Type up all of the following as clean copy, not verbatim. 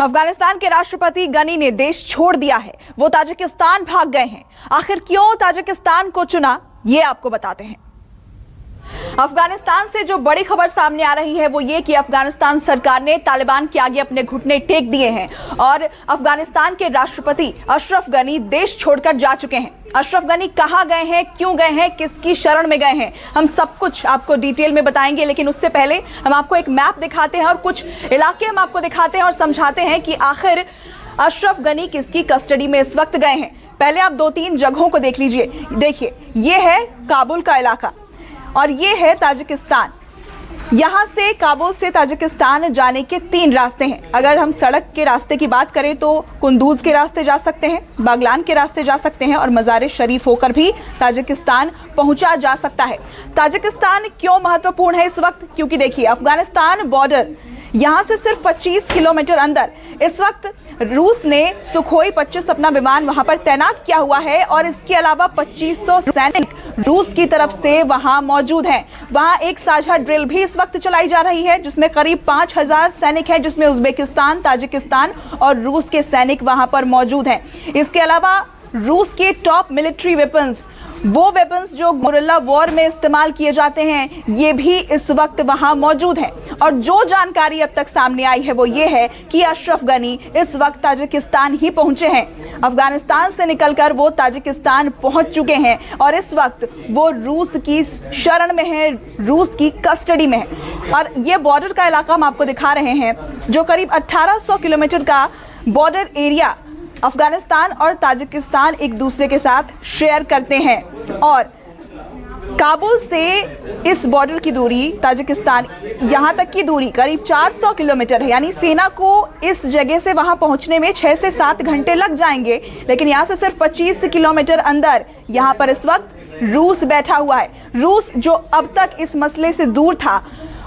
अफगानिस्तान के राष्ट्रपति गनी ने देश छोड़ दिया है। वो ताजिकिस्तान भाग गए हैं। आखिर क्यों ताजिकिस्तान को चुना, ये आपको बताते हैं। अफगानिस्तान से जो बड़ी खबर सामने आ रही है वो ये कि अफगानिस्तान सरकार ने तालिबान के आगे अपने घुटने टेक दिए हैं और अफगानिस्तान के राष्ट्रपति अशरफ गनी देश छोड़कर जा चुके हैं। अशरफ गनी कहां गए हैं, क्यों गए हैं, किसकी शरण में गए हैं, हम सब कुछ आपको डिटेल में बताएंगे। लेकिन उससे पहले हम आपको एक मैप दिखाते हैं और कुछ इलाके हम आपको दिखाते हैं और समझाते हैं कि आखिर अशरफ गनी किसकी कस्टडी में इस वक्त गए हैं। पहले आप 2-3 जगहों को देख लीजिए। देखिए, ये है काबुल का इलाका और ये है ताजिकिस्तान। यहां से काबुल से ताजिकिस्तान जाने के 3 रास्ते हैं। अगर हम सड़क के रास्ते की बात करें तो कुंदूज के रास्ते जा सकते हैं, बागलान के रास्ते जा सकते हैं और मज़ार शरीफ होकर भी ताजिकिस्तान पहुंचा जा सकता है। ताजिकिस्तान क्यों महत्वपूर्ण है इस वक्त? क्योंकि देखिए, अफगानिस्तान बॉर्डर यहां से सिर्फ 25 किलोमीटर अंदर इस वक्त रूस ने सुखोई 25 अपना विमान वहां पर तैनात किया हुआ है और इसके अलावा 2500 सैनिक रूस की तरफ से वहां मौजूद हैं। वहां एक साझा ड्रिल भी इस वक्त चलाई जा रही है जिसमें करीब 5000 सैनिक हैं, जिसमें उज्बेकिस्तान, ताजिकिस्तान और रूस के सैनिक वहां पर मौजूद हैं। इसके अलावा रूस के टॉप मिलिट्री वेपन्स, वो वेपन्स जो गुरिल्ला वॉर में इस्तेमाल किए जाते हैं, ये भी इस वक्त वहां मौजूद हैं। और जो जानकारी अब तक सामने आई है वो ये है कि अशरफ गनी इस वक्त ताजिकिस्तान ही पहुंचे हैं। अफगानिस्तान से निकलकर वो ताजिकिस्तान पहुंच चुके हैं और इस वक्त वो रूस की शरण में है, रूस की कस्टडी में है। और ये बॉर्डर का इलाका हम आपको दिखा रहे हैं जो करीब 1800 किलोमीटर का बॉर्डर एरिया अफगानिस्तान और ताजिकिस्तान एक दूसरे के साथ शेयर करते हैं। और काबुल से इस बॉर्डर की दूरी, ताजिकिस्तान यहाँ तक की दूरी करीब 400 किलोमीटर है। यानी सेना को इस जगह से वहाँ पहुँचने में 6 से 7 घंटे लग जाएंगे। लेकिन यहाँ से सिर्फ 25 किलोमीटर अंदर यहाँ पर इस वक्त रूस बैठा हुआ है। रूस जो अब तक इस मसले से दूर था,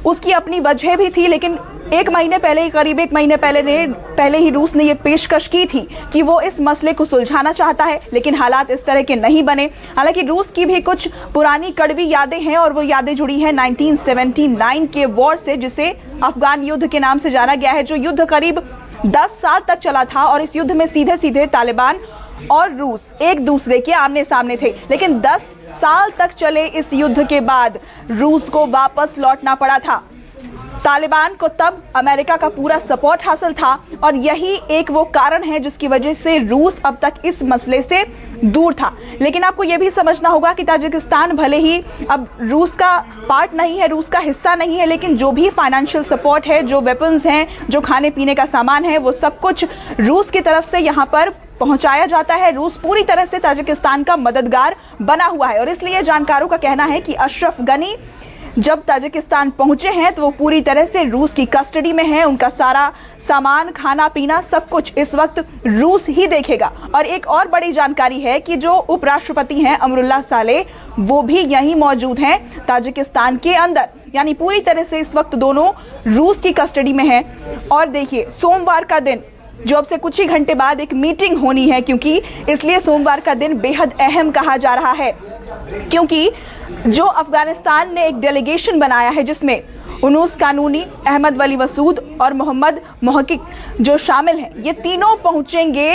उसकी अपनी वजह भी थी। लेकिन करीब एक महीने पहले ही रूस ने ये पेशकश की थी कि वो इस मसले को सुलझाना चाहता है, लेकिन हालात इस तरह के नहीं बने। हालांकि रूस की भी कुछ पुरानी कड़वी यादें हैं और वो यादें जुड़ी हैं 1979 के वॉर से, जिसे अफगान युद्ध के नाम से जाना गया है, जो युद्ध करीब 10 साल तक चला था। और इस युद्ध में सीधे सीधे तालिबान और रूस एक दूसरे के आमने सामने थे। लेकिन 10 साल तक चले इस युद्ध के बाद रूस को वापस लौटना पड़ा था। तालिबान को तब अमेरिका का पूरा सपोर्ट हासिल था और यही एक वो कारण है जिसकी वजह से रूस अब तक इस मसले से दूर था। लेकिन आपको यह भी समझना होगा कि ताजिकिस्तान भले ही अब रूस का पार्ट नहीं है, रूस का हिस्सा नहीं है, लेकिन जो भी फाइनेंशियल सपोर्ट है, जो वेपन्स हैं, जो खाने पीने का सामान है, वो सब कुछ रूस की तरफ से यहाँ पर पहुंचाया जाता है। रूस पूरी तरह से ताजिकिस्तान का मददगार बना हुआ है और इसलिए जानकारों का कहना है कि अशरफ गनी जब ताजिकिस्तान पहुंचे हैं तो वो पूरी तरह से रूस की कस्टडी में हैं। उनका सारा सामान, खाना पीना, सब कुछ इस वक्त रूस ही देखेगा। और एक और बड़ी जानकारी है कि जो उपराष्ट्रपति हैं अमरुल्लाह सालेह, वो भी यहीं मौजूद हैं ताजिकिस्तान के अंदर। यानी पूरी तरह से इस वक्त दोनों रूस की कस्टडी में हैं। और देखिए, सोमवार का दिन जो अब से कुछ ही घंटे बाद एक मीटिंग होनी है, क्योंकि इसलिए सोमवार का दिन बेहद अहम कहा जा रहा है, क्योंकि जो अफगानिस्तान ने एक डेलीगेशन बनाया है जिसमें उनूस कानूनी, अहमद वली मसूद और मोहम्मद मोहकिक जो शामिल हैं, ये तीनों पहुंचेंगे।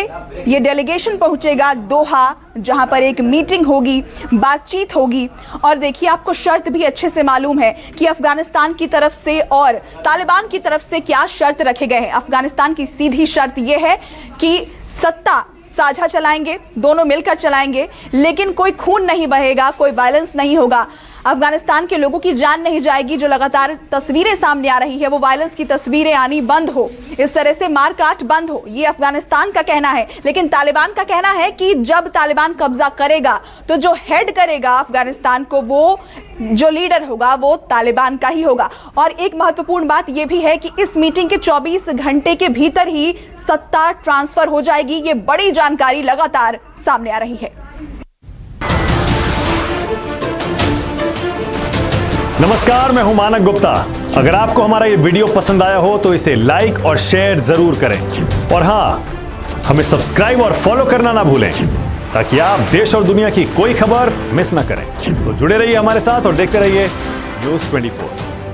ये डेलीगेशन पहुंचेगा दोहा, जहां पर एक मीटिंग होगी, बातचीत होगी। और देखिए, आपको शर्त भी अच्छे से मालूम है कि अफगानिस्तान की तरफ से और तालिबान की तरफ से क्या शर्त रखे गए हैं। अफगानिस्तान की सीधी शर्त यह है कि सत्ता साझा चलाएंगे, दोनों मिलकर चलाएंगे, लेकिन कोई खून नहीं बहेगा, कोई वायलेंस नहीं होगा, अफगानिस्तान के लोगों की जान नहीं जाएगी। जो लगातार तस्वीरें सामने आ रही है वो वायलेंस की तस्वीरें आनी बंद हो, इस तरह से मारकाट बंद हो, ये अफगानिस्तान का कहना है। लेकिन तालिबान का कहना है कि जब तालिबान कब्जा करेगा तो जो हेड करेगा अफगानिस्तान को, वो जो लीडर होगा वो तालिबान का ही होगा। और एक महत्वपूर्ण बात यह भी है कि इस मीटिंग के 24 घंटे के भीतर ही सत्ता ट्रांसफर हो जाएगी। ये बड़ी जानकारी लगातार सामने आ रही है। नमस्कार, मैं हूं मानक गुप्ता। अगर आपको हमारा ये वीडियो पसंद आया हो तो इसे लाइक और शेयर जरूर करें। और हां, हमें सब्सक्राइब और फॉलो करना ना भूलें ताकि आप देश और दुनिया की कोई खबर मिस ना करें। तो जुड़े रहिए हमारे साथ और देखते रहिए न्यूज़ 24।